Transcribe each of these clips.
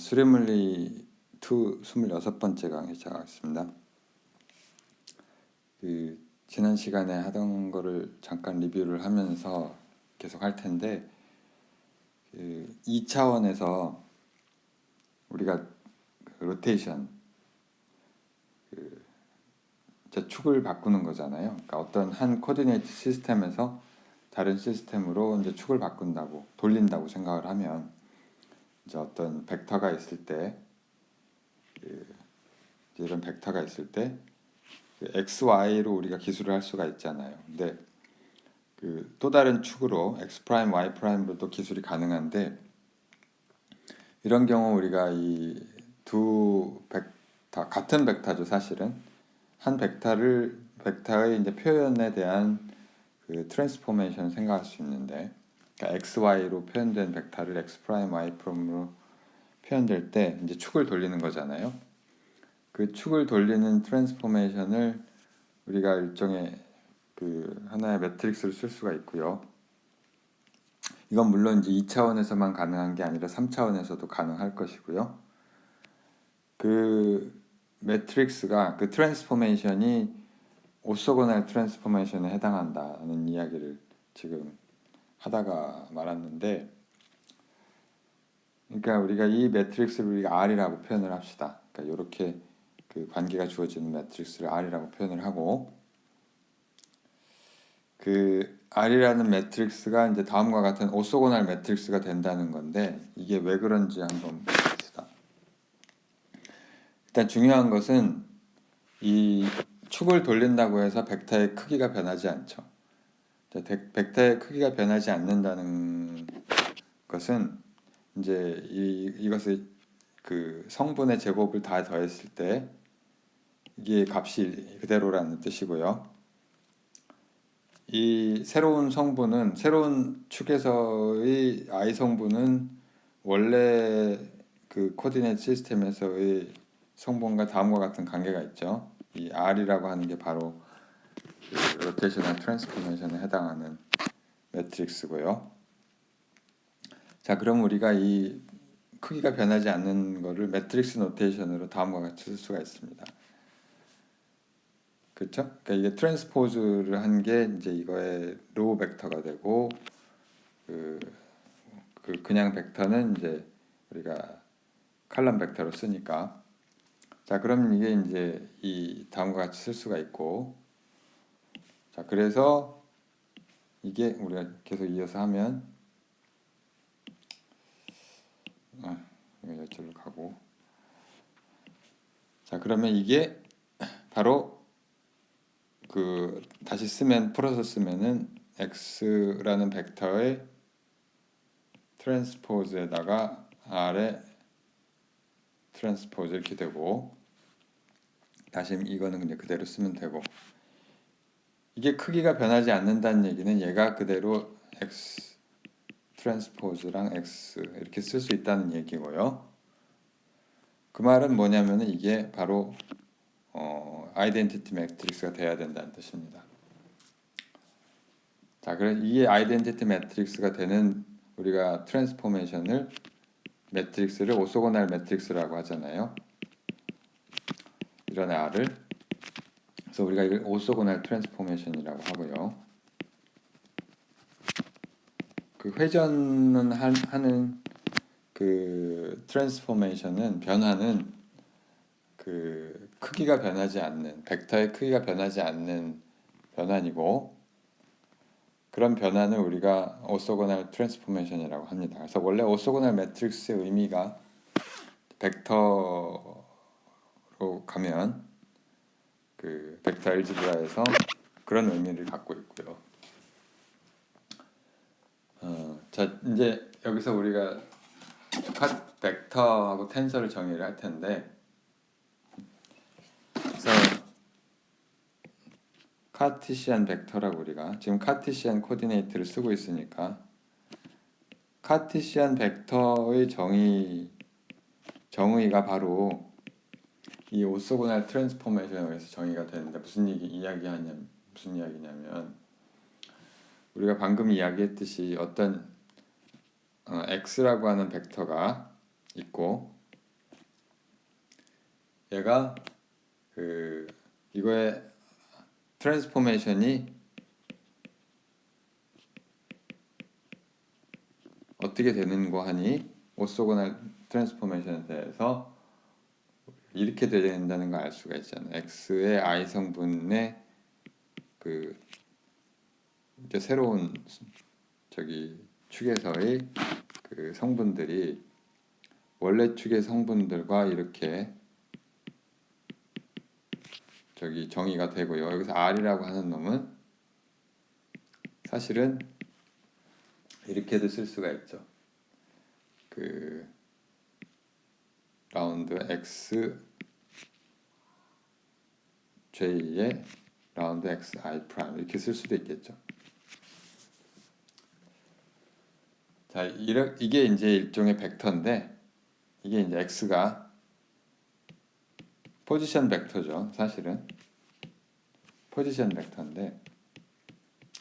수리물리 2 26번째 강의 시작하겠습니다. 지난 시간에 하던 거를 잠깐 리뷰를 하면서 계속 할 텐데 2차원에서 우리가 로테이션 축을 바꾸는 거잖아요. 그러니까 어떤 한 코디네이트 시스템에서 다른 시스템으로 이제 축을 바꾼다고 돌린다고 생각을 하면 이제 어떤 벡터가 있을 때 이런 벡터가 있을 때 x, y로 우리가 기술을 할 수가 있잖아요. 근데 또 다른 축으로 x 프라임, y 프라임으로도 기술이 가능한데 이런 경우 우리가 이 두 벡터 같은 벡터죠 사실은 한 벡터의 이제 표현에 대한 트랜스포메이션 생각할 수 있는데 그러니까 x, y로 표현된 벡터를 x 프라임, y 프라임으로 표현될 때 이제 축을 돌리는 거잖아요. 그 축을 돌리는 트랜스포메이션을 우리가 일종의 하나의 매트릭스를 쓸 수가 있고요. 이건 물론 이제 2차원에서만 가능한 게 아니라 3차원에서도 가능할 것이고요. 그 매트릭스가 그 트랜스포메이션이 오소고날 트랜스포메이션에 해당한다는 이야기를 지금 하다가 말았는데, 그러니까 우리가 이 매트릭스를 우리가 R이라고 표현을 합시다. 그러니까 이렇게 그 관계가 주어지는 매트릭스를 R이라고 표현을 하고, 그 R이라는 매트릭스가 이제 다음과 같은 오소고날 매트릭스가 된다는 건데 이게 왜 그런지 한번 봅시다. 일단 중요한 것은 이 축을 돌린다고 해서 벡터의 크기가 변하지 않죠. 벡터의 크기가 변하지 않는다는 것은 이제 이것을 그 성분의 제곱을 다 더했을 때 이게 값이 그대로라는 뜻이고요. 이 새로운 성분은 새로운 축에서의 I 성분은 원래 그 코디네이트 시스템에서의 성분과 다음과 같은 관계가 있죠. 이 R이라고 하는 게 바로 로테이셔널 트랜스포메이션에 해당하는 매트릭스고요. 자, 그럼 우리가 이 크기가 변하지 않는 거를 매트릭스 노테이션으로 다음과 같이 쓸 수가 있습니다. 그렇죠? 그러니까 이게 트랜스포즈를 한 게 이제 이거의 로우 벡터가 되고 그냥 벡터는 이제 우리가 칼럼 벡터로 쓰니까 자, 그럼 이게 이제 이 다음과 같이 쓸 수가 있고 자, 그래서 이게 우리가 계속 이어서 하면 이쪽으로 가고 자, 그러면 이게 바로 다시 풀어서 쓰면은 x라는 벡터의 트랜스포즈에다가 r의 트랜스포즈 이렇게 되고 다시 이거는 그냥 그대로 쓰면 되고 이게 크기가 변하지 않는다는 얘기는 얘가 그대로 x 트랜스포즈랑 x 이렇게 쓸 수 있다는 얘기고요. 그 말은 뭐냐면은 이게 바로 아이덴티티 매트릭스가 돼야 된다는 뜻입니다. 자, 그래서 이게 아이덴티티 매트릭스가 되는 우리가 트랜스포메이션을 매트릭스를 오소고날 매트릭스라고 하잖아요. 이런 R을 그래서 우리가 이걸 오소고날 트랜스포메이션이라고 하고요. 그 회전은 하는 그 트랜스포메이션은 변화는 그 크기가 변하지 않는 벡터의 크기가 변하지 않는 변환이고 그런 변화는 우리가 오소고날 트랜스포메이션이라고 합니다. 그래서 원래 오소고날 매트릭스의 의미가 벡터로 가면 그 벡터 알지브라에서 그런 의미를 갖고 있고요. 자, 이제 여기서 우리가 벡터하고 텐서를 정의를 할 텐데 그래서 카티시안 벡터라고 우리가 지금 카티시안 코디네이트를 쓰고 있으니까 카티시안 벡터의 정의가 바로 이 오소고날 트랜스포메이션에 의해서 정의가 되는데 무슨 이야기냐면 우리가 방금 이야기했듯이 어떤 x라고 하는 벡터가 있고 얘가 이거의 트랜스포메이션이 어떻게 되는 거 하니 오소고날 트랜스포메이션에 대해서 이렇게 된다는 걸 알 수가 있잖아요. x의 i 성분의 이제 새로운 축에서의 성분들이 원래 축의 성분들과 이렇게 정의가 되고요. 여기서 r이라고 하는 놈은 사실은 이렇게도 쓸 수가 있죠. 라운드 x j의 라운드 x i 프라임 이렇게 쓸 수도 있겠죠. 자, 이게 이제 일종의 벡터인데 이게 이제 x가 포지션 벡터죠. 사실은 포지션 벡터인데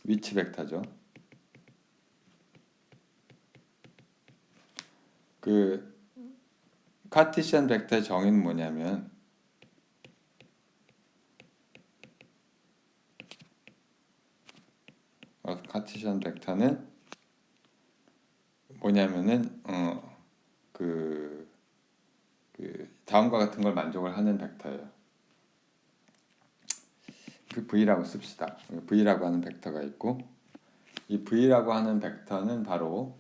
위치 벡터죠. 카티시안 벡터의 정의는 뭐냐면 카티시안 벡터는 뭐냐면은 다음과 같은 걸 만족을 하는 벡터예요. V라고 씁시다. V라고 하는 벡터가 있고 이 V라고 하는 벡터는 바로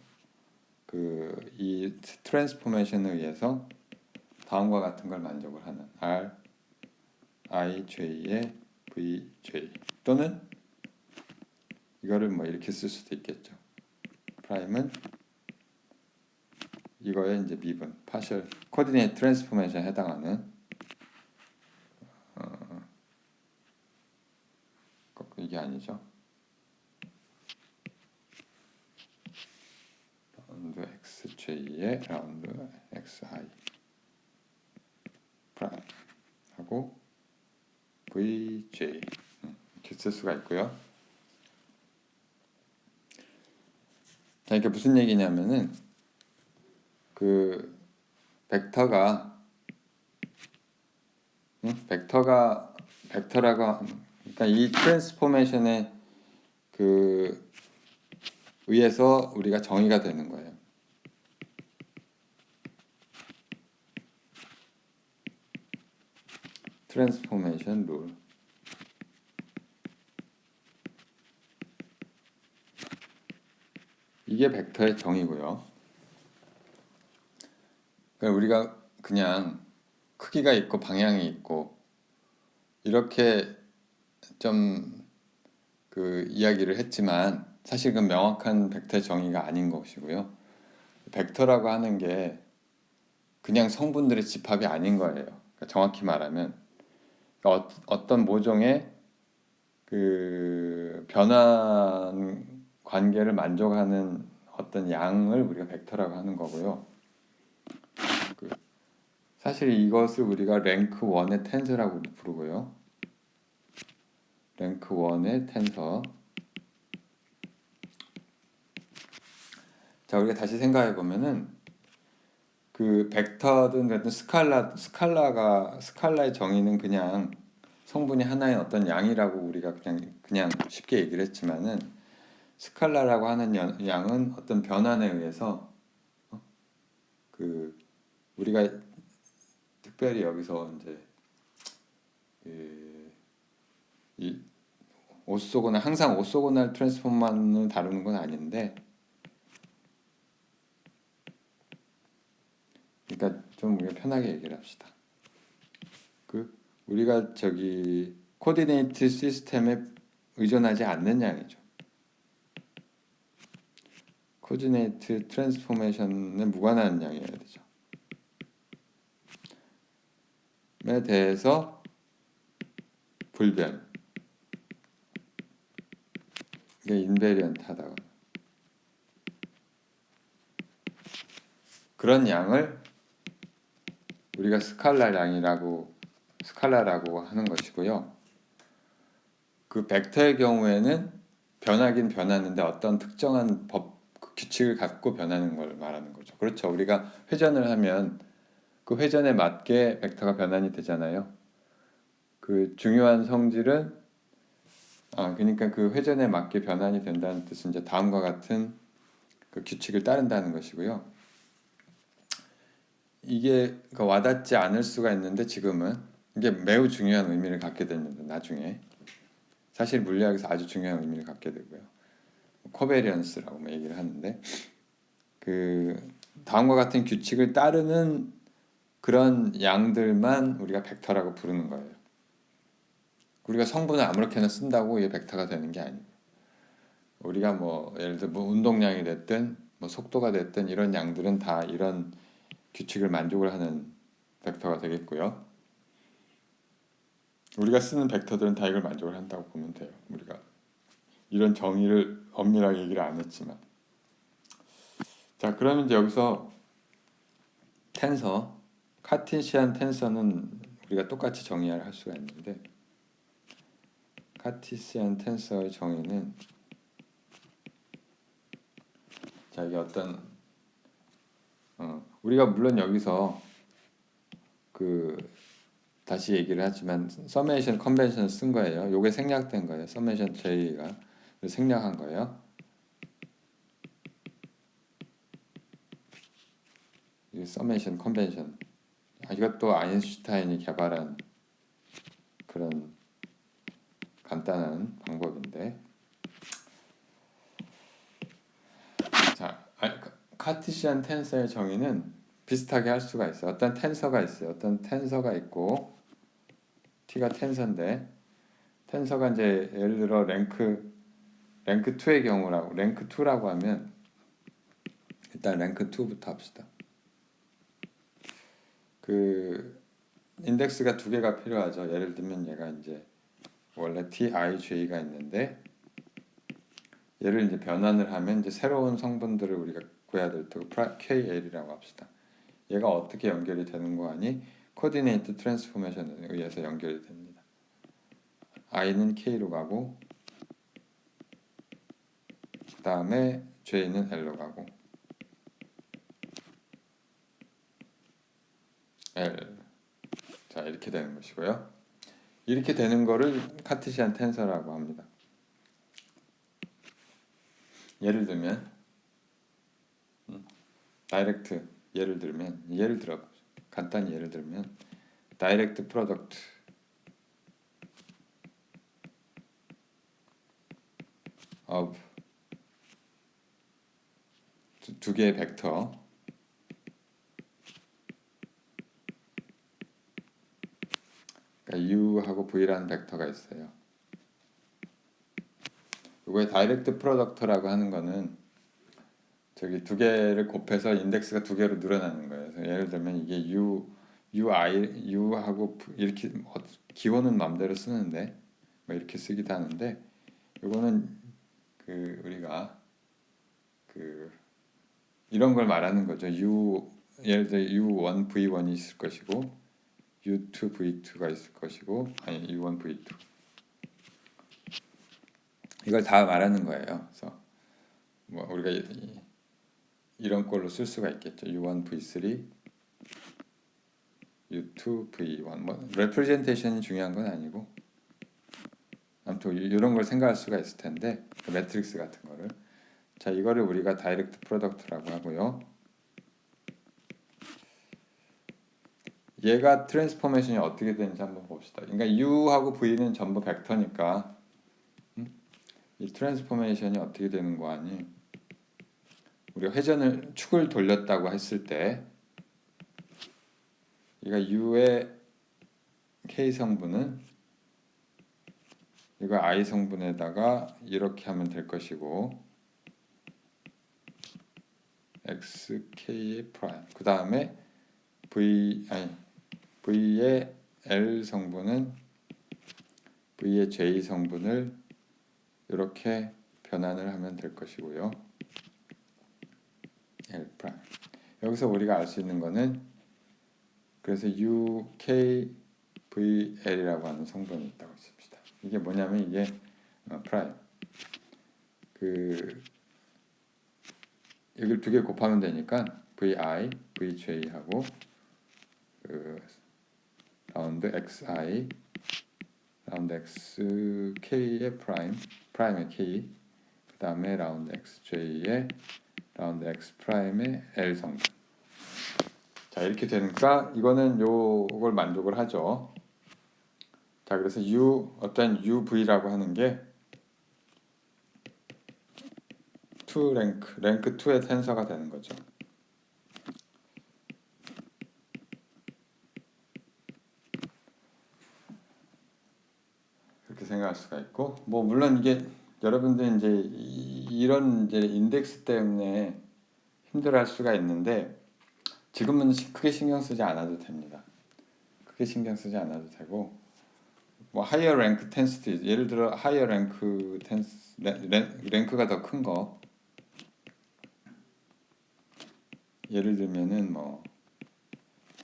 이 트랜스포메이션에 의해서 다음과 같은 걸 만족을 하는 R, I, J의 VJ 또는 이거를 뭐 이렇게 쓸 수도 있겠죠. 프라임은 이거에 이제 미분, 파셜 코디네이트 트랜스포메이션에 해당하는 이게 아니죠. 라운드 XJ의 라운드 XI 프라임 하고 VJ 이렇게 쓸 수가 있고요. 자, 이게 무슨 얘기냐면은 벡터라고 그러니까 이 트랜스포메이션에 의해서 우리가 정의가 되는 거예요. 트랜스포메이션 룰. 이게 벡터의 정의고요. 그러니까 우리가 그냥 크기가 있고 방향이 있고 이렇게 좀 이야기를 했지만 사실 그건 명확한 벡터의 정의가 아닌 것이고요. 벡터라고 하는 게 그냥 성분들의 집합이 아닌 거예요. 그러니까 정확히 말하면 어떤 모종의 변환 관계를 만족하는 어떤 양을 우리가 벡터라고 하는 거고요. 사실 이것을 우리가 랭크 1의 텐서라고 부르고요. 랭크 1의 텐서. 자, 우리가 다시 생각해 보면은 벡터든 스칼라의 정의는 그냥 성분이 하나의 어떤 양이라고 우리가 그냥 쉽게 얘기를 했지만은 스칼라라고 하는 양은 어떤 변환에 의해서 우리가 특별히 여기서 이제 이 항상 오소고날 트랜스폼만을 다루는 건 아닌데, 그러니까 좀 우리가 편하게 얘기를 합시다. 우리가 코디네이트 시스템에 의존하지 않는 양이죠. 코디네이트 트랜스포메이션에 무관한 양이어야 되죠. 에 대해서 불변, 이게 인베리언트하다. 그런 양을 우리가 스칼라라고 하는 것이고요. 벡터의 경우에는 변하긴 변하는데 어떤 특정한 규칙을 갖고 변하는 걸 말하는 거죠. 그렇죠. 우리가 회전을 하면 그 회전에 맞게 벡터가 변환이 되잖아요. 그 중요한 성질은 그러니까 그 회전에 맞게 변환이 된다는 뜻은 이제 다음과 같은 그 규칙을 따른다는 것이고요. 이게 그러니까 와닿지 않을 수가 있는데 지금은 이게 매우 중요한 의미를 갖게 됩니다. 나중에 사실 물리학에서 아주 중요한 의미를 갖게 되고요. 코베리언스라고 뭐 얘기를 하는데 그 다음과 같은 규칙을 따르는 그런 양들만 우리가 벡터라고 부르는 거예요. 우리가 성분을 아무렇게나 쓴다고 이게 벡터가 되는 게 아니고 우리가 뭐 예를 들어 뭐 운동량이 됐든 뭐 속도가 됐든 이런 양들은 다 이런 규칙을 만족을 하는 벡터가 되겠고요. 우리가 쓰는 벡터들은 다 이걸 만족을 한다고 보면 돼요. 우리가 이런 정의를 엄밀하게 얘기를 안 했지만 자 그러면 이제 여기서 텐서 카티시안 텐서는 우리가 똑같이 정의할 수가 있는데 카티시안 텐서의 정의는 자 이게 어떤 우리가 물론 여기서 그 다시 얘기를 하지만 서메이션 컨벤션 쓴 거예요. 요게 생략된 거예요. 서메이션 J가 생략한 거예요. 이 서메이션 컨벤션 이것도 아인슈타인이 개발한 그런 간단한 방법인데 자 카티시안 텐서의 정의는 비슷하게 할 수가 있어요. 어떤 텐서가 있어요. 어떤 텐서가 있고 t가 텐서인데 텐서가 이제 예를 들어 랭크 2의 경우라고 랭크 2라고 하면 일단 랭크 2부터 합시다. 그 인덱스가 두 개가 필요하죠. 예를 들면 얘가 이제 원래 tij가 있는데 얘를 이제 변환을 하면 이제 새로운 성분들을 우리가 구해야 될 테고 kl이라고 합시다. 얘가 어떻게 연결이 되는 거 아니? 코디네이트 트랜스포메이션에 의해서 연결이 됩니다. i는 k로 가고 그 다음에 j는 l로 가고 l 자 이렇게 되는 것이고요. 이렇게 되는 거를 카티시안 텐서라고 합니다. 예를 들면 다이렉트 예를 들어 간단히 예를 들면 다이렉트 프로덕트 of 두 개의 벡터 그러니까 u하고 v라는 벡터가 있어요. 이거의 다이렉트 프로덕트라고 하는 거는 저기 두 개를 곱해서 인덱스가 두 개로 늘어나는 거예요. 그래서 예를 들면 이게 u하고 이렇게 기호는 마음대로 쓰는데 뭐 이렇게 쓰기도 하는데 이거는 그 우리가 그 이런 걸 말하는 거죠. 예를 들어 U1 V1이 있을 것이고 U2 V2가 있을 것이고 아니 U1 V2 이걸 다 말하는 거예요. 그래서 뭐 우리가 이런 걸로 쓸 수가 있겠죠. U1 V3 U2 V1 뭐 레프레젠테이션이 중요한 건 아니고 아무튼 이런 걸 생각할 수가 있을 텐데 그 매트릭스 같은 거를 자 이거를 우리가 다이렉트 프로덕트라고 하고요. 얘가 트랜스포메이션이 어떻게 되는지 한번 봅시다. 그러니까 U하고 V는 전부 벡터니까 이 트랜스포메이션이 어떻게 되는 거 아니? 우리가 축을 돌렸다고 했을 때 얘가 U의 K 성분은 이거 I 성분에다가 이렇게 하면 될 것이고 XK의 프라임 그 다음에 V의 L 성분은 V의 J 성분을 이렇게 변환을 하면 될 것이고요. L 프라임 여기서 우리가 알 수 있는 거는 그래서 UKVL이라고 하는 성분이 있다고 칩시다. 이게 뭐냐면 이게 프라임 그 여기를 두 개 곱하면 되니까 VI, VJ하고 라운드 xi 라운드 xk의 프라임의 k 그 다음에 라운드 xj의 라운드 x 프라임의 l 성분. 자 이렇게 되니까 이거는 요걸 만족을 하죠. 자 그래서 어떤 uv라고 하는 게 2 랭크 2의 텐서가 되는 거죠. 그렇게 생각할 수가 있고, 뭐 물론 이게 여러분들 이제 이런 이제 인덱스 때문에 힘들어할 수가 있는데 지금은 크게 신경 쓰지 않아도 됩니다. 크게 신경 쓰지 않아도 되고, 뭐 하이어 랭크 텐스도 예를 들어 하이어 랭크 텐스 랭크가 더 큰 거, 예를 들면은 뭐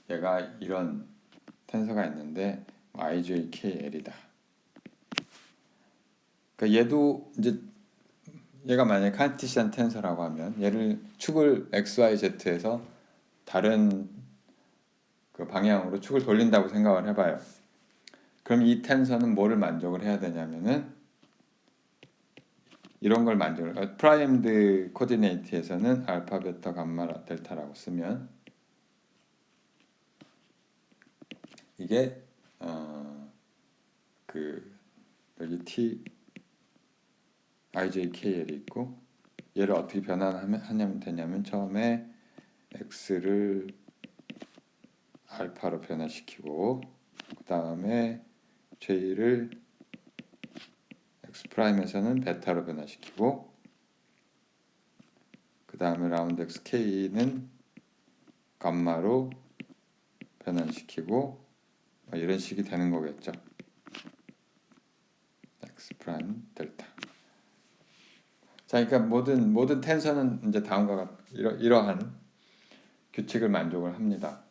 얘가 이런 텐서가 있는데 IJKL이다. 그러니까 얘도 이제 얘가 만약에 카르티시안 텐서라고 하면 얘를 축을 XYZ에서 다른 그 방향으로 축을 돌린다고 생각을 해봐요. 그럼 이 텐서는 뭐를 만족을 해야 되냐면은 이런 걸 만족을 프라임드 코디네이트에서는 알파, 베타, 감마, 델타라고 쓰면 이게 그 여기 T IJKL이 있고 얘를 어떻게 변환하면 되냐면 처음에 X를 알파로 변화시키고 그 다음에 J를 X 프라임에서는 베타로 변화시키고 그 다음에 라운드 XK는 감마로 변환시키고 이런 식이 되는 거겠죠. X 프라임 델타. 자, 그러니까 모든 텐서는 이제 다음과 같은 이러한 규칙을 만족을 합니다.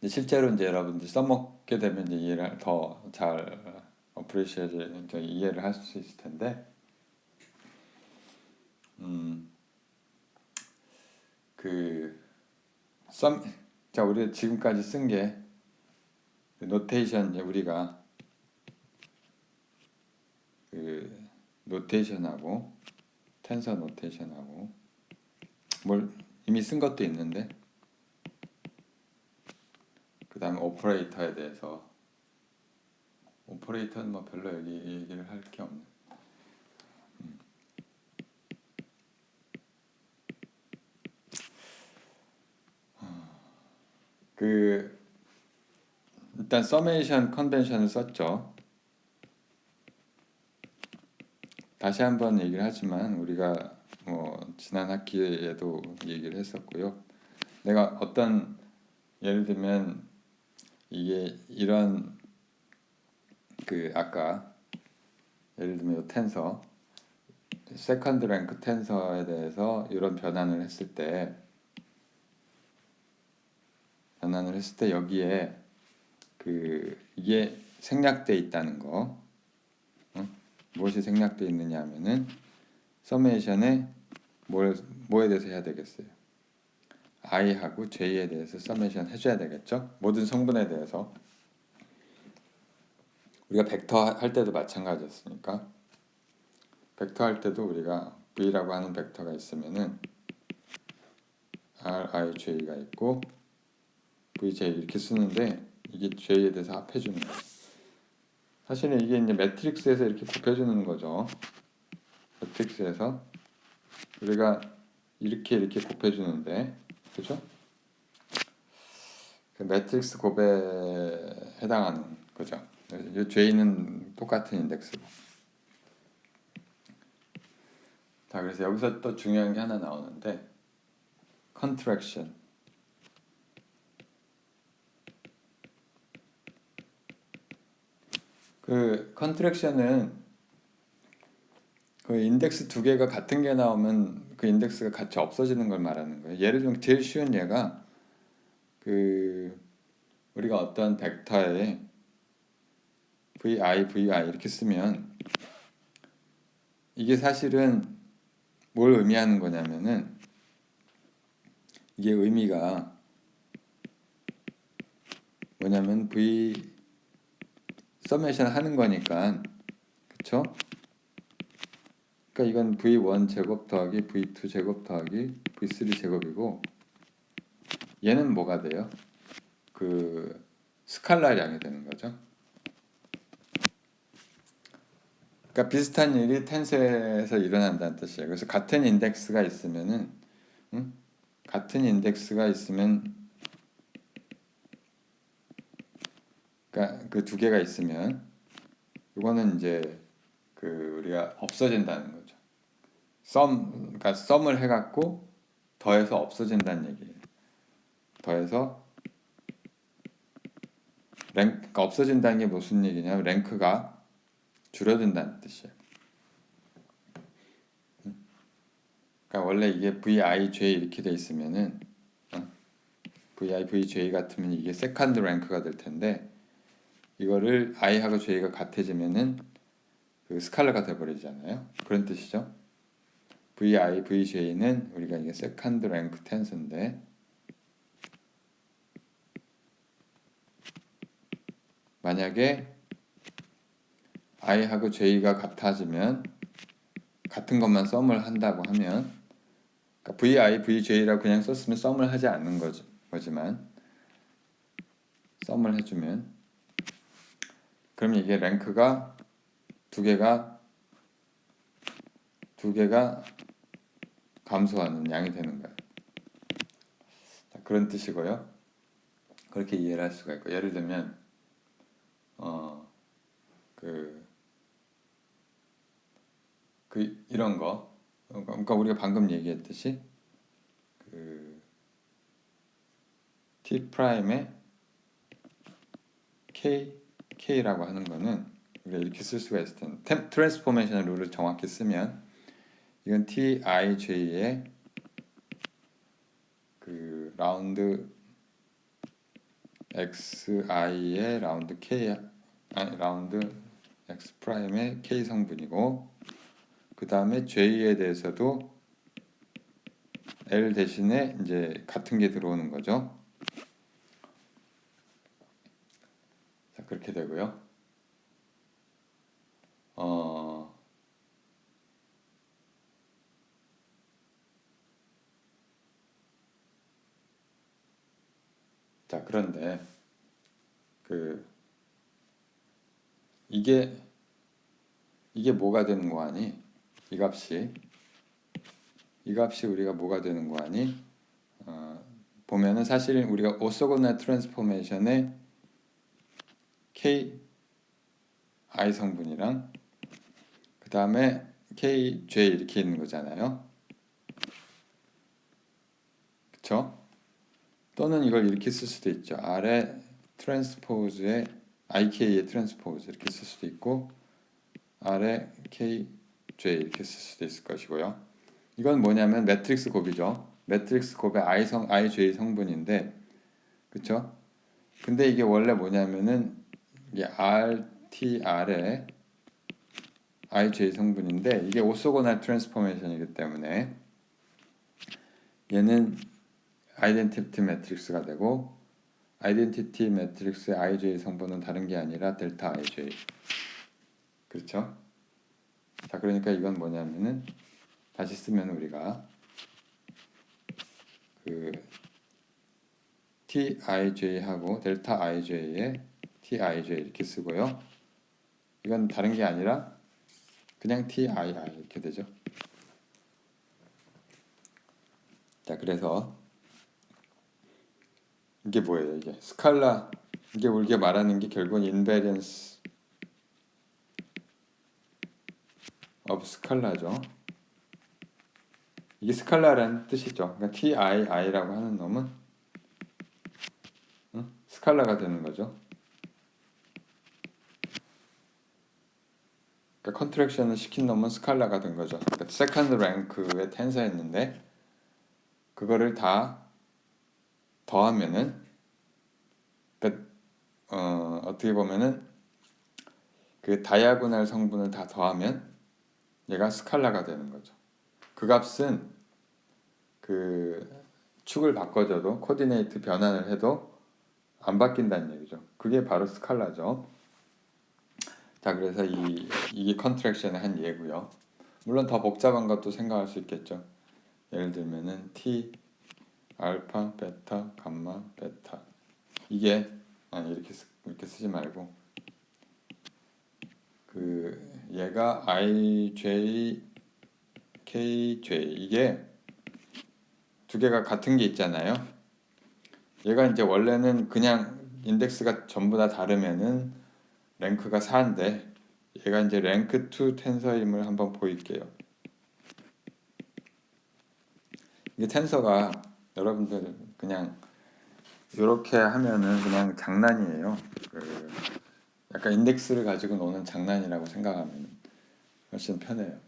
실제로 이제 여러분들 써먹게 되면 이제 이해를 더 잘 이해를 할 수 있을 텐데, 자 우리 지금까지 쓴 게 노테이션 우리가 그 노테이션하고 텐서 노테이션하고 뭘 이미 쓴 것도 있는데 그 다음에 오퍼레이터에 대해서 오퍼레이터는 뭐 별로 여기 얘기를 할 게 없네. 일단 서메이션 컨벤션을 썼죠. 다시 한번 얘기를 하지만 우리가 뭐 지난 학기에도 얘기를 했었고요. 내가 어떤 예를 들면 이게 이런 아까 예를 들면 이 텐서 세컨드 랭크 텐서에 대해서 이런 변환을 했을 때 여기에 이게 생략돼 있다는 거. 무엇이 생략돼 있느냐 하면은 서메이션에 뭐에 대해서 해야 되겠어요? i하고 j에 대해서 서메이션 해줘야 되겠죠? 모든 성분에 대해서. 우리가 벡터 할 때도 마찬가지였으니까 벡터 할 때도 우리가 v라고 하는 벡터가 있으면은 rij가 있고 vj 이렇게 쓰는데 이게 j에 대해서 합해주는 거예요. 사실은 이게 이제 매트릭스에서 이렇게 곱해주는 거죠. 매트릭스에서 우리가 이렇게 곱해주는데, 그죠? 그 매트릭스 곱에 해당하는 거죠. 이 J는 똑같은 인덱스고. 자, 그래서 여기서 또 중요한 게 하나 나오는데, 컨트랙션. 컨트랙션은 그 인덱스 두 개가 같은 게 나오면 그 인덱스가 같이 없어지는 걸 말하는 거예요. 예를 들면 제일 쉬운 예가 우리가 어떤 벡터에 vi 이렇게 쓰면 이게 사실은 뭘 의미하는 거냐면은 이게 의미가 뭐냐면 v 서메이션 하는 거니까, 그쵸? 그러니까 이건 v1 제곱 더하기 v2 제곱 더하기 v3 제곱이고, 얘는 뭐가 돼요? 그 스칼라량이 되는 거죠. 그러니까 비슷한 일이 텐세에서 일어난다는 뜻이에요. 그래서 같은 인덱스가 있으면은, 같은 인덱스가 있으면, 그러니까 그 두 개가 있으면, 이거는 이제 그 우리가 없어진다는 거죠. 그러니까 썸을 해갖고 더해서 없어진다는 얘기예요. 더해서 그러니까 없어진다는 게 무슨 얘기냐면 랭크가 줄어든다는 뜻이에요. 그러니까 원래 이게 VIJ 이렇게 돼 있으면은 VI, VJ 같으면 이게 세컨드 랭크가 될 텐데 이거를 I하고 J가 같아지면은 그 스칼라가 돼버리잖아요. 그런 뜻이죠. VI, VJ는 우리가 이게 세컨드 랭크 텐서인데 만약에 I하고 J가 같아지면 같은 것만 썸을 한다고 하면 그러니까 VI, VJ라고 그냥 썼으면 썸을 하지 않는 거지만 썸을 해주면 그럼 이게 랭크가 두 개가 감소하는 양이 되는 거예요. 그런 뜻이고요. 그렇게 이해를 할 수가 있고 예를 들면 이런 거 그러니까 우리가 방금 얘기했듯이 그 T 프라임의 K라고 하는 거는 우리가 이렇게 쓸 수가 있을 텐데 트랜스포메이션 룰을 정확히 쓰면 이건 TIJ의 그 라운드 XI의 라운드 K 라운드 X 프라임의 K 성분이고 그 다음에 J에 대해서도 L 대신에 이제 같은 게 들어오는 거죠. 자, 그렇게 되고요. 자, 그런데 이게 뭐가 되는 거 아니? 이 값이 우리가 뭐가 되는 거 아니? 보면은 사실 우리가 오소고날 트랜스포메이션의 K I 성분이랑 그 다음에 K J 이렇게 있는 거잖아요. 그쵸? 또는 이걸 이렇게 쓸 수도 있죠. R의 트랜스포즈의 IK의 트랜스포즈 이렇게 쓸 수도 있고 R의 KJ 이렇게 쓸 수도 있을 것이고요. 이건 뭐냐면 매트릭스 곱이죠. 매트릭스 곱의 IJ 성분인데 그쵸? 근데 이게 원래 뭐냐면은 이게 RTR의 IJ 성분인데 이게 오소고날 트랜스포메이션이기 때문에 얘는 아이덴티티 매트릭스가 되고 아이덴티티 매트릭스의 IJ 성분은 다른 게 아니라 델타 IJ. 그렇죠? 자, 그러니까 이건 뭐냐면은 다시 쓰면 우리가 그 TIJ하고 델타 IJ의 TIJ 이렇게 쓰고요. 이건 다른 게 아니라 그냥 TII 이렇게 되죠. 자, 그래서 이게 뭐예요? 이게 스칼라 이게 우리가 말하는 게 결국은 인베리언스 오브 스칼라죠. 이게 스칼라라는 뜻이죠. 그러니까 TII라고 하는 놈은 스칼라가 되는 거죠. 그러니까 컨트랙션을 시킨 놈은 스칼라가 된 거죠. 그러니까 세컨드 랭크의 텐서였는데 그거를 다 더하면은 그러니까 어떻게 보면은 그 다이아고널 성분을 다 더하면 얘가 스칼라가 되는 거죠. 그 값은 그 축을 바꿔줘도 코디네이트 변환을 해도 안 바뀐다는 얘기죠. 그게 바로 스칼라죠. 자, 그래서 이게 컨트랙션의 한 예고요. 물론 더 복잡한 것도 생각할 수 있겠죠. 예를 들면은 T, 알파, 베타, 감마, 베타. 이게 이렇게 쓰지 말고 얘가 IJ, KJ 이게 두 개가 같은 게 있잖아요. 얘가 이제 원래는 그냥 인덱스가 전부 다 다르면은 랭크가 4인데 얘가 이제 랭크 2 텐서임을 한번 보일게요. 이게 텐서가 여러분들 그냥 이렇게 하면은 그냥 장난이에요. 약간 인덱스를 가지고 노는 장난이라고 생각하면 훨씬 편해요.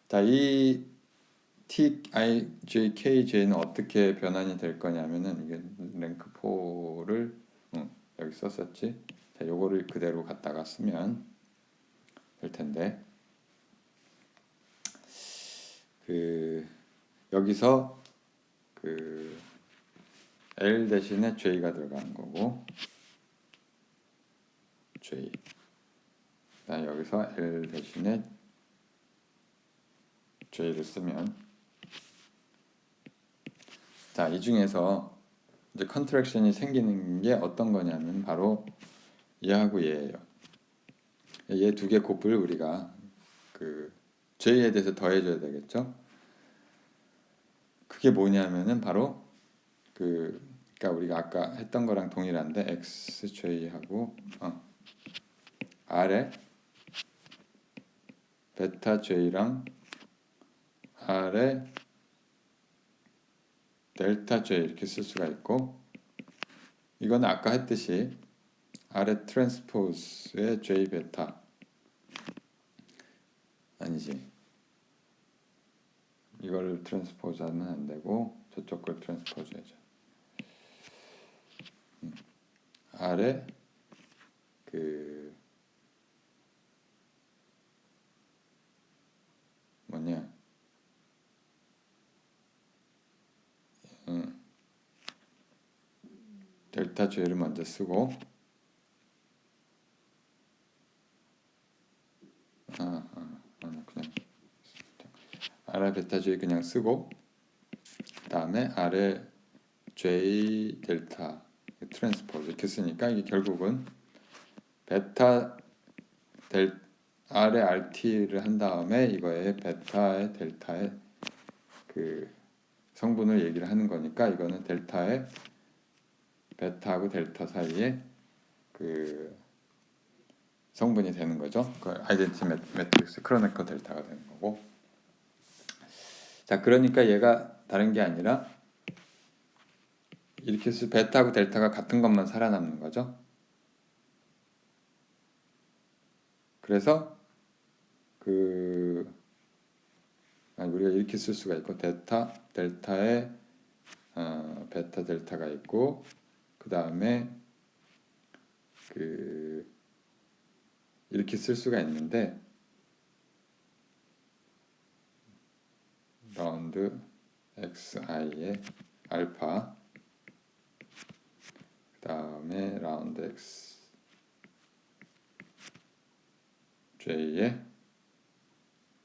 자, 이 T, I, J, K, J는 어떻게 변환이 될 거냐면은 이게 랭크 4를 여기 썼었지. 자, 요거를 그대로 갖다가 쓰면 될 텐데 여기서 L 대신에 J가 들어가는 거고 J. 그다음 여기서 L 대신에 J를 쓰면 자, 이 중에서 이제 컨트랙션이 생기는 게 어떤 거냐면 바로 얘하고 얘예요. 얘 두 개 곱을 우리가 J에 대해서 더해줘야 되겠죠. 그게 뭐냐면은 바로 그러니까 우리가 아까 했던 거랑 동일한데 XJ하고 R에 베타 J랑 R에 델타 J 이렇게 쓸 수가 있고 이거는 아까 했듯이 R의 트랜스포즈의 J 베타 아니지 이거를 트랜스포즈하면 안 되고 저쪽 걸 트랜스포즈 해야죠. R에 뭐냐 델타 J를 먼저 쓰고 그냥 R의 베타 J 그냥 쓰고 그 다음에 R의 J 델타 트랜스포즈 이렇게 쓰니까 이게 결국은 베타 델 R의 RT를 한 다음에 이거에 베타의 델타의 성분을 얘기를 하는 거니까 이거는 델타의 베타하고 델타 사이에 성분이 되는 거죠. 아이덴티티 매트릭스 크로네커 델타가 되는 거고. 자, 그러니까 얘가 다른 게 아니라 이렇게 해서 베타하고 델타가 같은 것만 살아남는 거죠. 그래서 우리가 이렇게 쓸 수가 있고 델타에 베타 델타가 있고 그 다음에 이렇게 쓸 수가 있는데 라운드 XI의 알파 그 다음에 라운드 X J의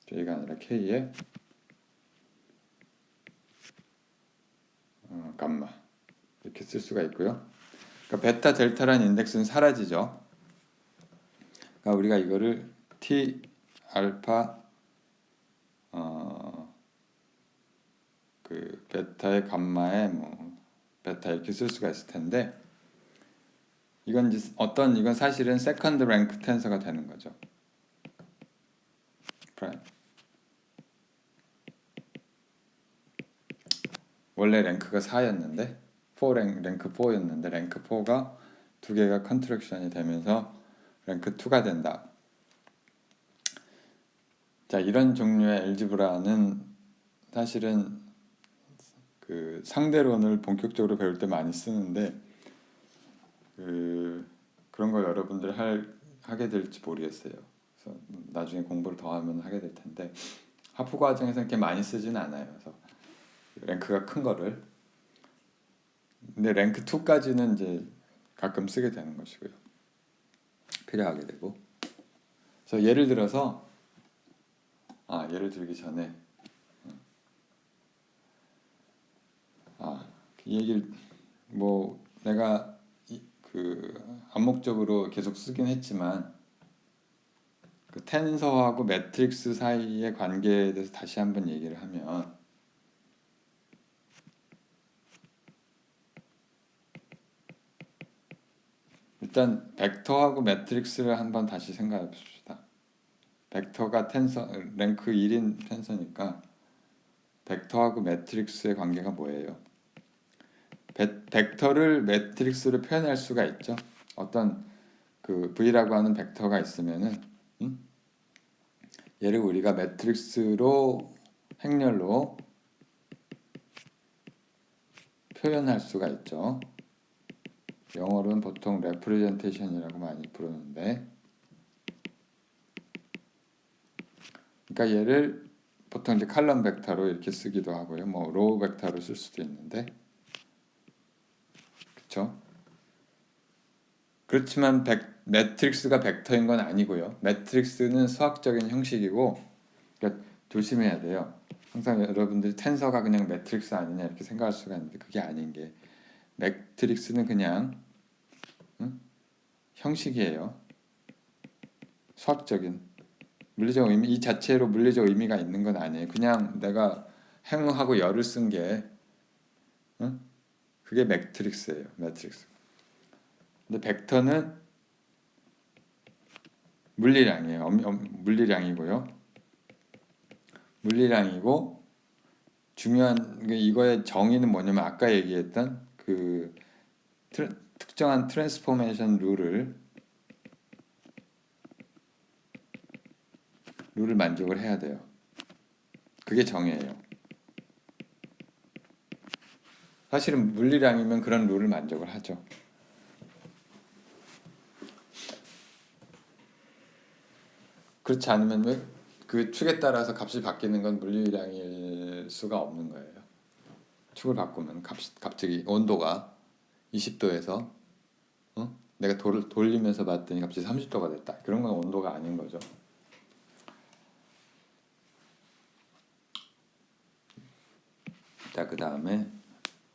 J가 아니라 K의 감마 이렇게 쓸 수가 있고요. 그러니까 베타 델타라는 인덱스는 사라지죠. 그러니까 우리가 이거를 T 알파 베타의 감마에 베타 이렇게 쓸 수가 있을 텐데 이건 사실은 세컨드 랭크 텐서가 되는 거죠. 프라임. 원래 랭크가 4였는데 랭크 4였는데 랭크 4가 두 개가 컨트랙션이 되면서 랭크 2가 된다. 자, 이런 종류의 엘지브라는 사실은 상대론을 본격적으로 배울 때 많이 쓰는데 그런 걸 여러분들 하게 될지 모르겠어요. 그래서 나중에 공부를 더 하면 하게 될 텐데 하프 과정에서 이렇게 많이 쓰진 않아요. 그래서 랭크가 큰 거를 근데 랭크 2까지는 이제 가끔 쓰게 되는 것이고요. 필요하게 되고. 그래서 예를 들어서 예를 들기 전에 이 얘기를 뭐 내가 그 암묵적으로 계속 쓰긴 했지만 그 텐서하고 매트릭스 사이의 관계에 대해서 다시 한번 얘기를 하면 일단 벡터하고 매트릭스를 한번 다시 생각해 봅시다. 벡터가 텐서 랭크 1인 텐서니까 벡터하고 매트릭스의 관계가 뭐예요? 벡터를 매트릭스로 표현할 수가 있죠. 어떤 그 V라고 하는 벡터가 있으면은 얘를 우리가 매트릭스로 행렬로 표현할 수가 있죠. 영어로는 보통 representation이라고 많이 부르는데, 그러니까 얘를 보통 이제 칼럼 벡터로 이렇게 쓰기도 하고요. 뭐 로우 벡터로 쓸 수도 있는데, 그렇죠? 그렇지만 매트릭스가 벡터인 건 아니고요. 매트릭스는 수학적인 형식이고, 그러니까 조심해야 돼요. 항상 여러분들이 텐서가 그냥 매트릭스 아니냐 이렇게 생각할 수가 있는데 그게 아닌 게 매트릭스는 그냥 형식이에요. 수학적인 물리적 의미 이 자체로 물리적 의미가 있는 건 아니에요. 그냥 내가 행하고 열을 쓴 게 그게 매트릭스예요. 매트릭스. 근데 벡터는 물리량이에요. 물리량이고요. 물리량이고 중요한 게 이거의 정의는 뭐냐면 아까 얘기했던 그 특정한 트랜스포메이션 룰을 만족을 해야 돼요. 그게 정의예요. 사실은 물리량이면 그런 룰을 만족을 하죠. 그렇지 않으면 왜 그 축에 따라서 값이 바뀌는 건 물리량일 수가 없는 거예요. 축을 바꾸면 갑자기 온도가 20도에서 내가 돌리면서 봤더니 갑자기 30도가 됐다. 그런 건 온도가 아닌 거죠. 자, 그 다음에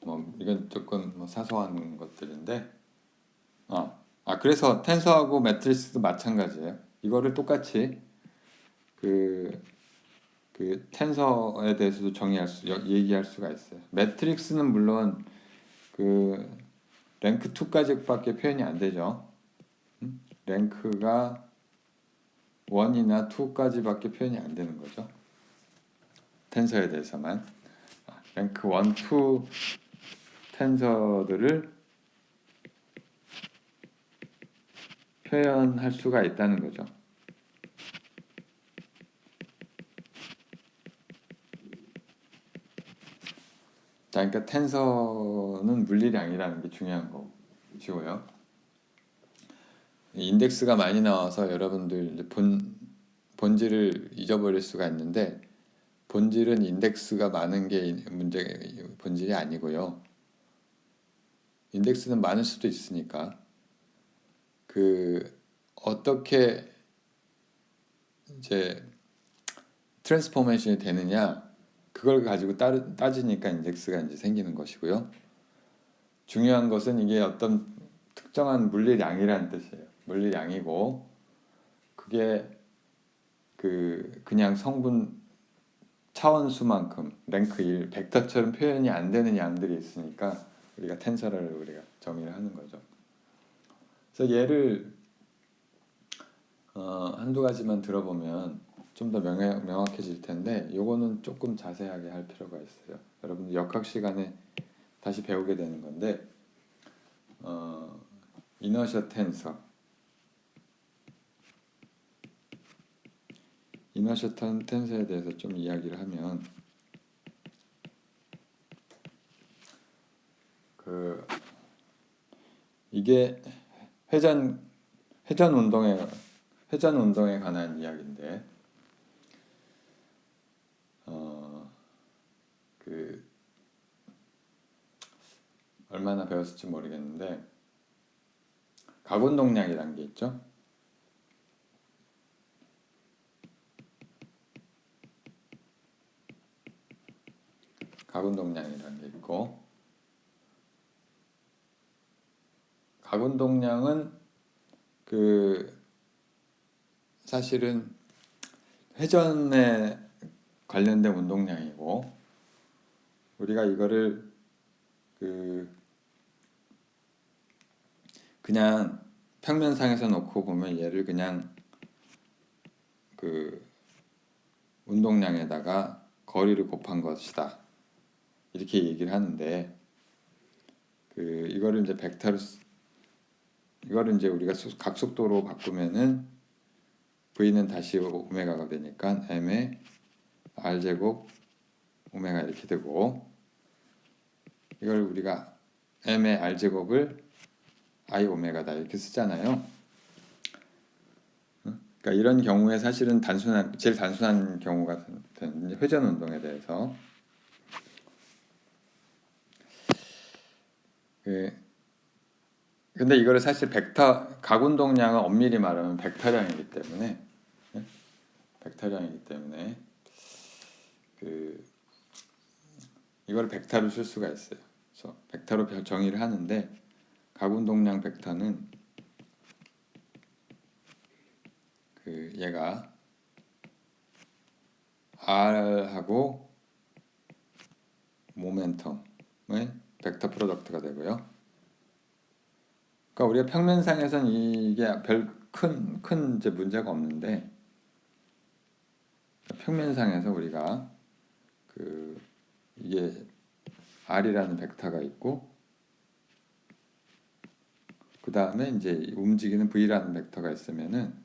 뭐 이건 조금 뭐 사소한 것들인데 그래서 텐서하고 매트리스도 마찬가지예요. 이거를 똑같이 그 텐서에 대해서도 얘기할 수가 있어요. 매트릭스는 물론 그 랭크 2까지밖에 표현이 안 되죠. 랭크가 1이나 2까지밖에 표현이 안 되는 거죠. 텐서에 대해서만 랭크 1, 2 텐서들을 표현할 수가 있다는 거죠. 자, 그러니까 텐서는 물리량이라는 게 중요한 것이고요. 인덱스가 많이 나와서 여러분들 본질을 잊어버릴 수가 있는데 본질은 인덱스가 많은 게 본질이 아니고요. 인덱스는 많을 수도 있으니까 어떻게 이제 트랜스포메이션이 되느냐 그걸 가지고 따지니까 인덱스가 이제 생기는 것이고요. 중요한 것은 이게 어떤 특정한 물리량이라는 뜻이에요. 물리량이고 그게 그냥 성분 차원수만큼 랭크 1 벡터처럼 표현이 안 되는 양들이 있으니까 우리가 텐서를 우리가 정의를 하는 거죠. 그래서 얘를 한두 가지만 들어보면 좀 더 명확해질 텐데 요거는 조금 자세하게 할 필요가 있어요. 여러분 역학 시간에 다시 배우게 되는 건데 이너셜 텐서 이너셜 텐서에 대해서 좀 이야기를 하면 이게 회전 운동에 관한 이야기인데 그 얼마나 배웠을지 모르겠는데 가운동량이라는 게 있죠. 가운동량이라는 게 있고, 가운동량은 그 사실은 회전에 관련된 운동량이고, 우리가 이거를 그냥 평면상에서 놓고 보면 얘를 그냥 그 운동량에다가 거리를 곱한 것이다, 이렇게 얘기를 하는데, 이거를 이제 이거를 이제 우리가 각속도로 바꾸면은 v는 다시 오메가가 되니까 m의 r 제곱 오메가 이렇게 되고, 이걸 우리가 m의 r 제곱을 i 오메가다 이렇게 쓰잖아요. 그러니까 이런 경우에 사실은 제일 단순한 경우가 회전 운동에 대해서, 근데 이거를 사실 각운동량은 엄밀히 말하면 벡터량이기 때문에, 이걸 벡터로 쓸 수가 있어요. 그래서 벡터로 정의를 하는데, 각운동량 벡터는 얘가 r하고 모멘텀의 벡터 프로덕트가 되고요. 그러니까 우리가 평면상에선 이게 별 큰 이제 문제가 없는데, 평면상에서 우리가 이게 r이라는 벡터가 있고, 그 다음에 이제 움직이는 v라는 벡터가 있으면은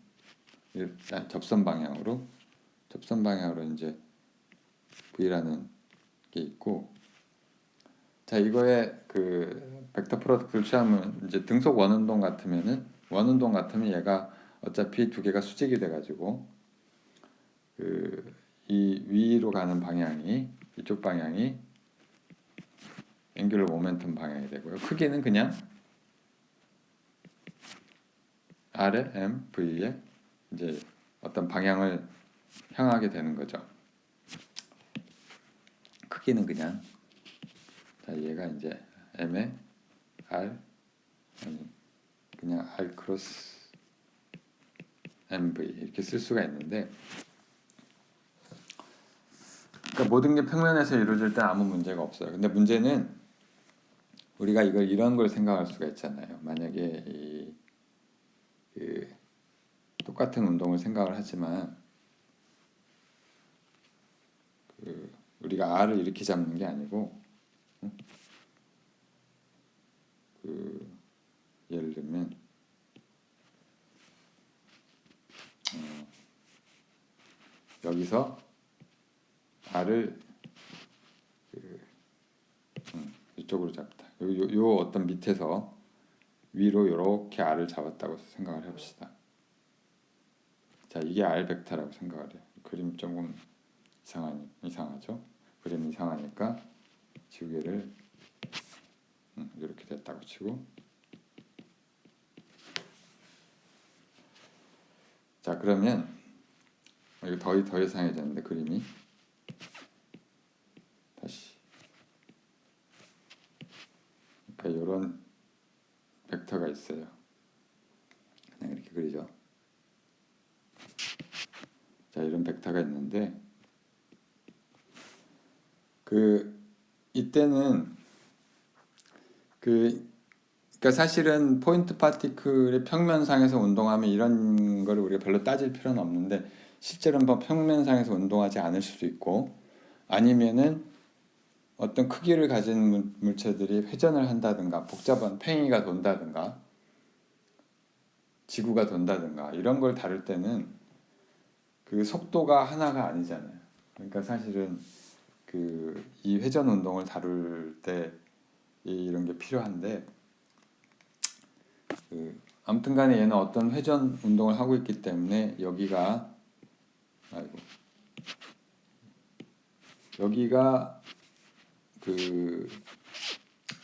접선 방향으로 이제 v라는 게 있고, 자, 이거에 벡터 프로덕트를 취하면 이제 등속 원운동 같으면 얘가 어차피 두 개가 수직이 돼가지고 이 위로 가는 방향이, 이쪽 방향이 앵귤러 모멘텀 방향이 되고요. 크기는 그냥 R의 M, V의 이제 어떤 방향을 향하게 되는 거죠. 크기는 그냥, 자, 얘가 이제 M의 R, 그냥 R 크로스 MV 이렇게 쓸 수가 있는데, 그러니까 모든 게 평면에서 이루어질 때 아무 문제가 없어요. 근데 문제는 우리가 이런 걸 생각할 수가 있잖아요. 만약에 똑같은 운동을 생각을 하지만 우리가 R을 이렇게 잡는 게 아니고, 예를 들면 여기서 R을 이쪽으로 잡다. 요 어떤 밑에서 위로 이렇게 R을 잡았다고 생각을 해봅시다. 자, 이게 R 벡터라고 생각을 해요. 그림 조금 이상하죠? 그림 이상하니까 지우개를 이렇게 됐다고 치고, 자, 그러면 이거 더 이상해졌는데 그림이 다시, 그러니까 이런 벡터가 있어요. 그냥 이렇게 그리죠. 자, 이런 벡터가 있는데 이때는 그러니까 사실은 포인트 파티클의 평면상에서 운동하면 이런 거를 우리가 별로 따질 필요는 없는데, 실제로는 평면상에서 운동하지 않을 수도 있고, 아니면은 어떤 크기를 가진 물체들이 회전을 한다든가, 복잡한 팽이가 돈다든가 지구가 돈다든가 이런 걸 다룰 때는 속도가 하나가 아니잖아요. 그러니까 사실은 이 회전 운동을 다룰 때 이런 게 필요한데, 아무튼간에 얘는 어떤 회전 운동을 하고 있기 때문에 여기가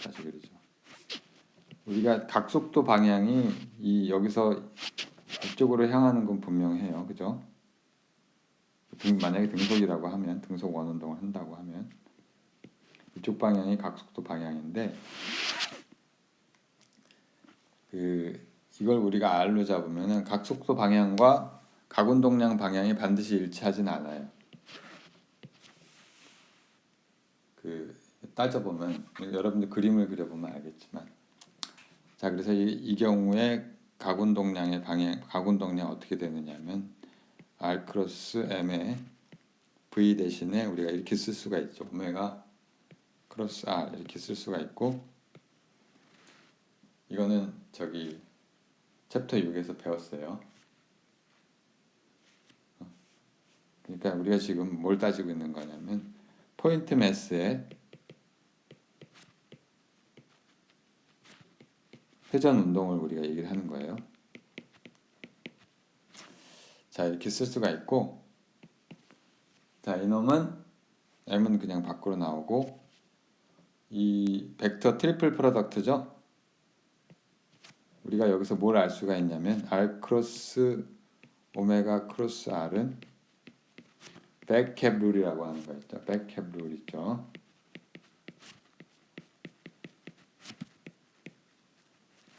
다시 그리죠. 우리가 각속도 방향이 이 여기서 이쪽으로 향하는 건 분명해요, 그죠? 만약에 등속이라고 하면 등속 원운동을 한다고 하면 이쪽 방향이 각속도 방향인데 이걸 우리가 R로 잡으면은 각속도 방향과 각운동량 방향이 반드시 일치하진 않아요. 따져보면 여러분들 그림을 그려보면 알겠지만 자 그래서 이 경우에 각운동량의 방향 각운동량 어떻게 되느냐면 R 크로스 M의 V 대신에 우리가 이렇게 쓸 수가 있죠. 오메가 크로스 R 이렇게 쓸 수가 있고 이거는 저기 챕터 6에서 배웠어요. 그러니까 우리가 지금 뭘 따지고 있는 거냐면 포인트 매스의 회전 운동을 우리가 얘기를 하는 거예요. 자 이렇게 쓸 수가 있고 자 이놈은 M은 그냥 밖으로 나오고 이 벡터 트리플 프로덕트죠. 우리가 여기서 뭘 알 수가 있냐면 R 크로스 오메가 크로스 R은 백캡 룰이라고 하는 거 있죠. 백캡 룰 있죠.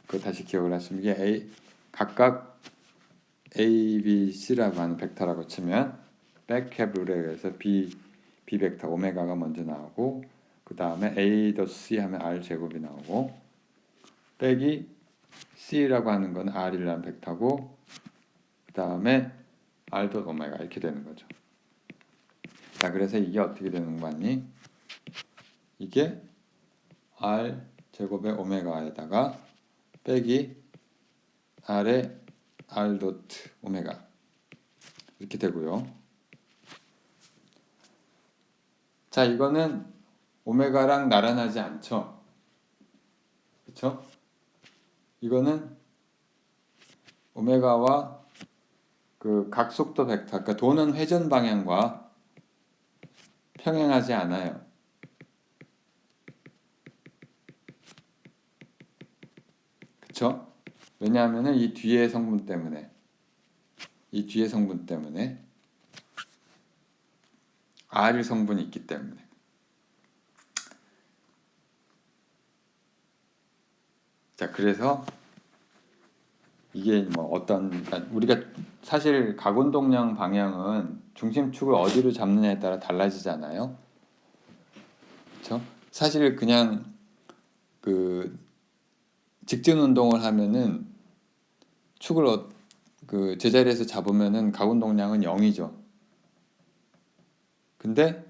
그거 다시 기억을 하시면 이게 각각 A, B, C라고 하는 벡터라고 치면 백캡 룰에 의해서 B 벡터 오메가가 먼저 나오고 그 다음에 A 더 C 하면 R 제곱이 나오고 빼기 C라고 하는 건 R이라는 벡터고 그 다음에 R 더 오메가 이렇게 되는 거죠. 자 그래서 이게 어떻게 되는 거 같니? 이게 R 제곱의 오메가에다가 빼기 R의 R 도트 오메가 이렇게 되고요. 자 이거는 오메가랑 나란하지 않죠. 그렇죠? 이거는 오메가와 그 각속도 벡터, 그러니까 도는 회전 방향과 평행하지 않아요. 그렇죠? 왜냐하면은 이 뒤에 성분 때문에 R 성분이 있기 때문에. 자 그래서 이게 뭐 그러니까 우리가 사실 각운동량 방향은 중심축을 어디로 잡느냐에 따라 달라지잖아요. 그렇죠? 사실 그냥 그 직진 운동을 하면은 축을 그 제자리에서 잡으면은 각운동량은 0이죠. 근데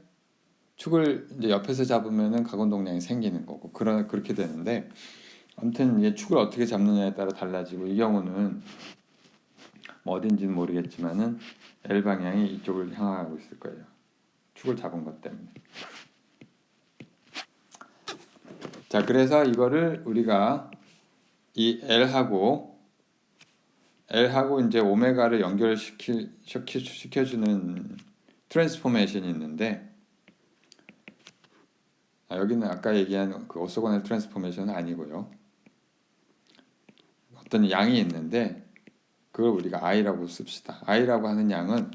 축을 이제 옆에서 잡으면은 각운동량이 생기는 거고 그렇게 되는데 아무튼 이제 축을 어떻게 잡느냐에 따라 달라지고 이 경우는 뭐 어딘지는 모르겠지만은 L 방향이 이쪽을 향하고 있을 거예요. 축을 잡은 것 때문에. 자 그래서 이거를 우리가 이 L하고 이제 오메가를 시켜주는 트랜스포메이션이 있는데 여기는 아까 얘기한 그 오소고넬 트랜스포메이션은 아니고요. 어떤 양이 있는데 그걸 우리가 I라고 씁시다. I라고 하는 양은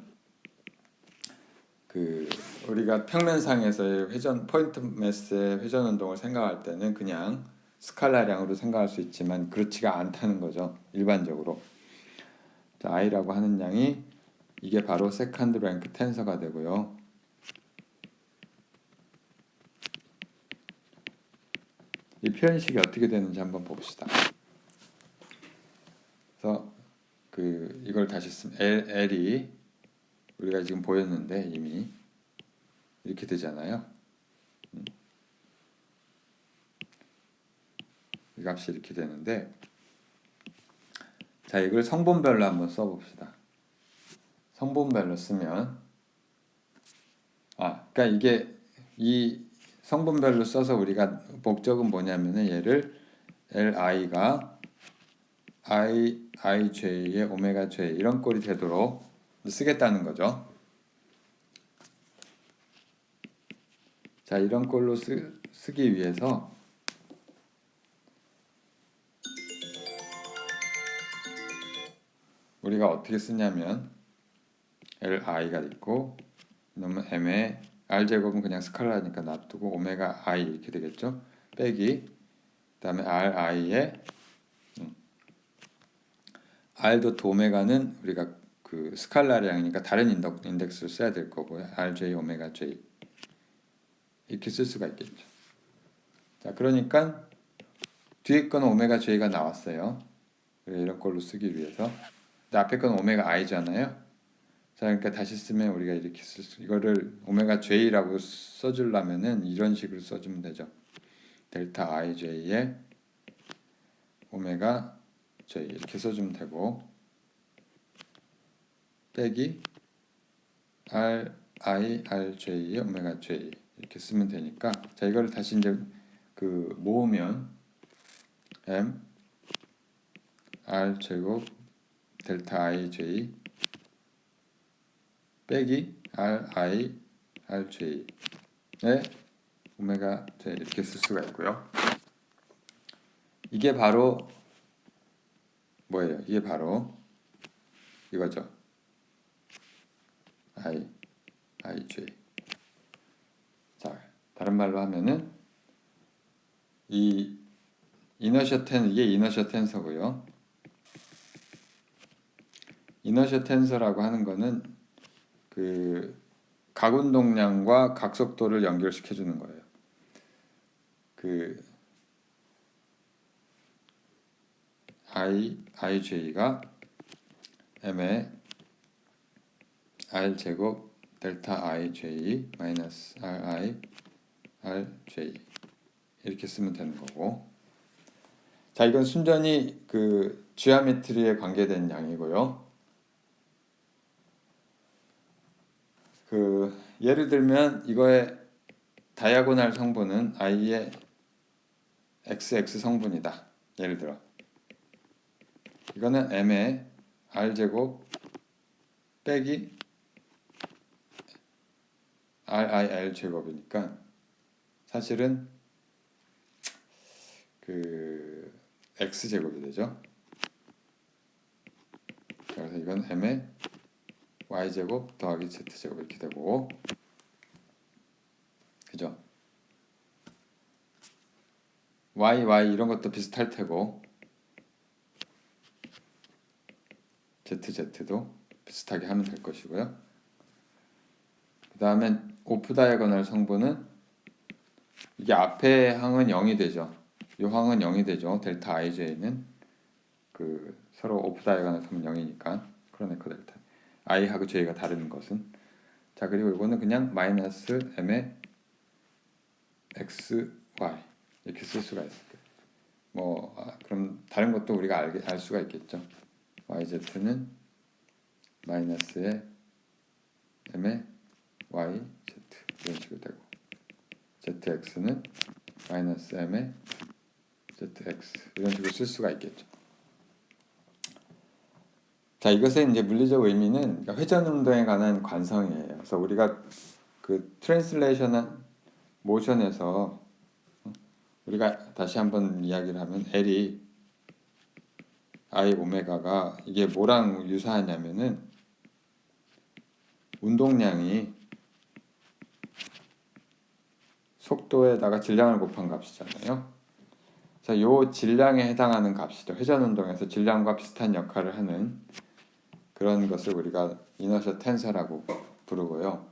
그 우리가 평면상에서의 포인트 매스의 회전 운동을 생각할 때는 그냥 스칼라량으로 생각할 수 있지만 그렇지가 않다는 거죠. 일반적으로. 자, I라고 하는 양이 이게 바로 세컨드 랭크 텐서가 되고요. 이 표현식이 어떻게 되는지 한번 봅시다. 그래서 이걸 다시 쓰면 L이 우리가 지금 보였는데 이미 이렇게 되잖아요. 이 값이 이렇게 되는데 자 이걸 성분별로 한번 써봅시다. 성분별로 쓰면 그러니까 이게 이 성분별로 써서 우리가 목적은 뭐냐면은 얘를 LI가 IJ의 오메가 J 이런 꼴이 되도록 쓰겠다는 거죠. 자 이런 꼴로 쓰기 위해서 우리가 어떻게 쓰냐면 li가 있고 그러면 m의 r제곱은 그냥 스칼라니까 놔두고 오메가 i 이렇게 되겠죠. 빼기 그다음에 ri의 r도 오메가는 우리가 그 스칼라량이니까 다른 인덱스를 써야 될 거고요. rj 오메가 j 이렇게 쓸 수가 있겠죠. 자, 그러니까 뒤에 거는 오메가 j가 나왔어요. 이런 걸로 쓰기 위해서. 근데 앞에 건 오메가 i잖아요. 자, 그러니까 다시 쓰면 우리가 이렇게 이거를 오메가 j라고 써주려면은 이런 식으로 써주면 되죠. 델타 ij의 오메가 j 이렇게 써주면 되고 빼기 r i r j의 오메가 j 이렇게 쓰면 되니까 자 이거를 다시 이제 그 모으면 m r 제곱 델타 i j 빼기 r i r j의 오메가 j 이렇게 쓸 수가 있고요. 이게 바로 뭐예요? 이게 바로 이거죠. ij. 자, 다른 말로 하면은 이 이게 이너셜 텐서고요. 이너셜 텐서라고 하는 거는 그 각운동량과 각속도를 연결시켜 주는 거예요. 그 ij가 m의 r 제곱 델타 ij 마이너스 ri rj 이렇게 쓰면 되는 거고. 자, 이건 순전히 그 지오메트리에 관계된 양이고요. 그 예를 들면 이거의 다이아고날 성분은 i의 xx 성분이다. 예를 들어 이거는 m의 r 제곱 빼기 rir 제곱이니까 사실은 그 x 제곱이 되죠. 그래서 이건 m의 y 제곱 더하기 z 제곱 이렇게 되고, 그죠? y 이런 것도 비슷할 테고 z도 비슷하게 하면 될 것이고요. 그 다음에 오프 다이아고널 성분은 이게 앞에 항은 0이 되죠. 이 항은 0이 되죠. 델타 ij는 그 서로 오프 다이아고널 성분 0이니까 크로네코 델타 i하고 j가 다른 것은. 자, 그리고 이거는 그냥 마이너스 m의 x y 이렇게 쓸 수가 있어요. 그럼 다른 것도 우리가 알 수가 있겠죠. yz는 마이너스의 m의 y z 이런 식으로 되고 zx는 마이너스 m의 zx 이런 식으로 쓸 수가 있겠죠. 자, 이것의 이제 물리적 의미는 회전 운동에 관한 관성이에요. 그래서 우리가 그 트랜슬레이션 모션에서 우리가 다시 한번 이야기를 하면 L이 I 오메가가 이게 뭐랑 유사하냐면은 운동량이 속도에다가 질량을 곱한 값이잖아요. 그래서 요 질량에 해당하는 값이죠. 회전 운동에서 질량과 비슷한 역할을 하는 그런 것을 우리가 이너셜 텐서라고 부르고요.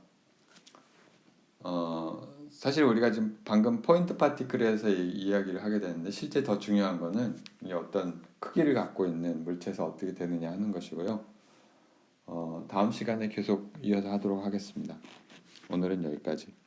사실 우리가 지금 방금 포인트 파티클에서 이야기를 하게 되는데 실제 더 중요한 거는 이 어떤 크기를 갖고 있는 물체에서 어떻게 되느냐 하는 것이고요. 다음 시간에 계속 이어서 하도록 하겠습니다. 오늘은 여기까지.